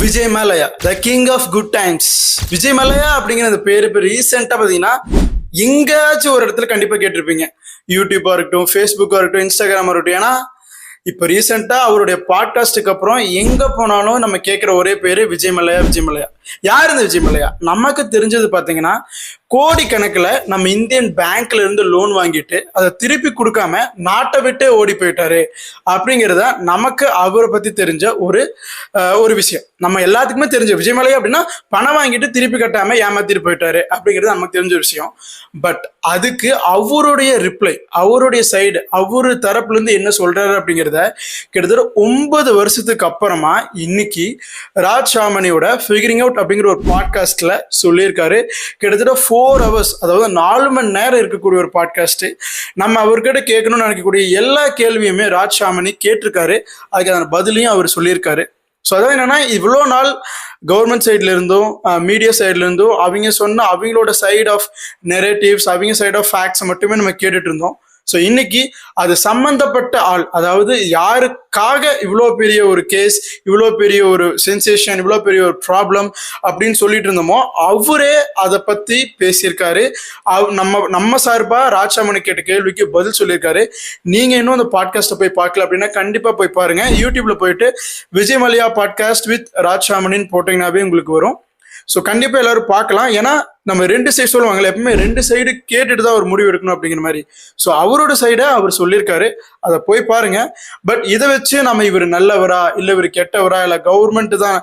Vijay Mallya the king of good times. Vijay Mallya அப்படிங்கிற அந்த பேரு இப்போ ரீசெண்டா பாத்தீங்கன்னா எங்கேயாச்சும் ஒரு இடத்துல கண்டிப்பா கேட்டிருப்பீங்க. யூடியூப்பா இருக்கட்டும், ஃபேஸ்புக்கா இருக்கட்டும், இன்ஸ்டாகிராமா இருக்கட்டும். ஏன்னா இப்போ ரீசெண்டா அவருடைய பாட்காஸ்டுக்கு அப்புறம் எங்க போனாலும் நம்ம கேட்கிற ஒரே பேரு விஜய் மல்லையா. விஜய் மல்லையா யார் இந்த விஜய் மல்லையா? நமக்கு தெரிஞ்சது பாத்தீங்கன்னா கோடி கணக்குல நம்ம இந்தியன் பேங்க்ல இருந்து லோன் வாங்கிட்டு அதை திருப்பி கொடுக்காம நாட்டை விட்டே ஓடி போயிட்டாரு அப்படிங்கிறத நமக்கு அவரை பத்தி தெரிஞ்ச ஒரு விஷயம். நம்ம எல்லாத்துக்குமே தெரிஞ்ச விஜய் மல்லையா அப்படின்னா பணம் வாங்கிட்டு திருப்பி கட்டாம ஏமாத்திட்டு போயிட்டாரு அப்படிங்கிறது நமக்கு தெரிஞ்ச விஷயம். பட் அதுக்கு அவருடைய ரிப்ளை, அவருடைய சைடு, அவரு தரப்புல இருந்து என்ன சொல்றாரு அப்படிங்கிறத கிட்டத்தட்ட 9 வருஷத்துக்கு அப்புறமா இன்னைக்கு ராஜ் சாமனியோட ஃபிகரிங் அவுட் அப்படிங்கிற ஒரு பாட்காஸ்ட்ல சொல்லியிருக்காரு. கிட்டத்தட்ட 4 hours, அதாவது 4 மணி நேரம் இருக்கக்கூடிய ஒரு பாட்காஸ்ட். நம்ம அவர்கிட்ட கேட்கணும்னு நினைக்கக்கூடிய எல்லா கேள்வியுமே ராஜ் சாமனி கேட்டிருக்காரு. அதுக்கான பதிலையும் அவர் சொல்லியிருக்காரு. ஸோ அதாவது என்னன்னா, இவ்வளோ நாள் கவர்மெண்ட் சைட்ல இருந்தும் மீடியா சைட்ல இருந்தும் அவங்க சொன்ன அவங்களோட சைட் ஆஃப் நெரேட்டிவ்ஸ், அவங்க சைட் ஆஃப் ஃபேக்ட்ஸ் மட்டுமே நம்ம கேட்டுட்டு இருந்தோம். ஸோ இன்னைக்கு அது சம்பந்தப்பட்ட ஆள், அதாவது யாருக்காக இவ்வளோ பெரிய ஒரு கேஸ், இவ்வளோ பெரிய ஒரு சென்சேஷன், இவ்வளோ பெரிய ஒரு ப்ராப்ளம் அப்படின்னு சொல்லிட்டு இருந்தோமோ அவரே அதை பத்தி பேசியிருக்காரு. நம்ம சார்பா ராஜ் சாமனி கேட்ட கேள்விக்கு பதில் சொல்லியிருக்காரு. நீங்க இன்னும் அந்த பாட்காஸ்ட்டை போய் பார்க்கல அப்படின்னா கண்டிப்பா போய் பாருங்க. யூடியூப்ல போயிட்டு விஜய் மல்லையா பாட்காஸ்ட் வித் ராஜ் சாமனின்னு போட்டீங்கன்னாவே உங்களுக்கு வரும். ஸோ கண்டிப்பா எல்லாரும் பார்க்கலாம். ஏன்னா நம்ம 2 சைடு சொல்லுவாங்கல்ல, எப்பவுமே 2 சைடு கேட்டுட்டு தான் ஒரு முடிவு எடுக்கணும் அப்படிங்கிற மாதிரி. ஸோ அவரோட சைடை அவர் சொல்லியிருக்காரு, அதை போய் பாருங்க. பட் இதை வச்சு நம்ம இவர் நல்லவரா இல்லை இவர் கெட்டவரா இல்லை கவர்மெண்ட் தான்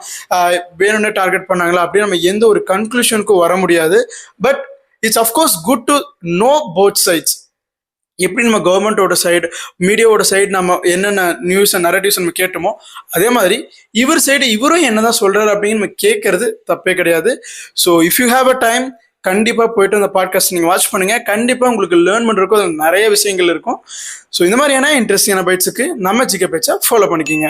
வேணும்னே டார்கெட் பண்ணாங்களா அப்படின்னு நம்ம எந்த ஒரு கன்க்ளூஷனுக்கும் வர முடியாது. But it's of course good to know both sides. எப்படி நம்ம கவர்மெண்டோட சைடு, மீடியாவோட சைடு நம்ம என்னென்ன நியூஸ் அண்ட் நரேட்டிவ்ஸ் நம்ம கேட்டோமோ அதே மாதிரி இவர் சைடு இவரும் என்னதான் சொல்றாரு அப்படின்னு நம்ம கேட்கறது தப்பே கிடையாது. So if you have a time கண்டிப்பாக போயிட்டு அந்த பாட்காஸ்ட் நீங்கள் வாட்ச் பண்ணுங்க. கண்டிப்பாக உங்களுக்கு லேர்ன் பண்ணுறதுக்கும் நிறைய விஷயங்கள் இருக்கும். ஸோ இந்த மாதிரியான இன்ட்ரெஸ்டிங்கான பைட்ஸுக்கு நம்ம ஜிகே பேச்சை ஃபாலோ பண்ணிக்கிங்க.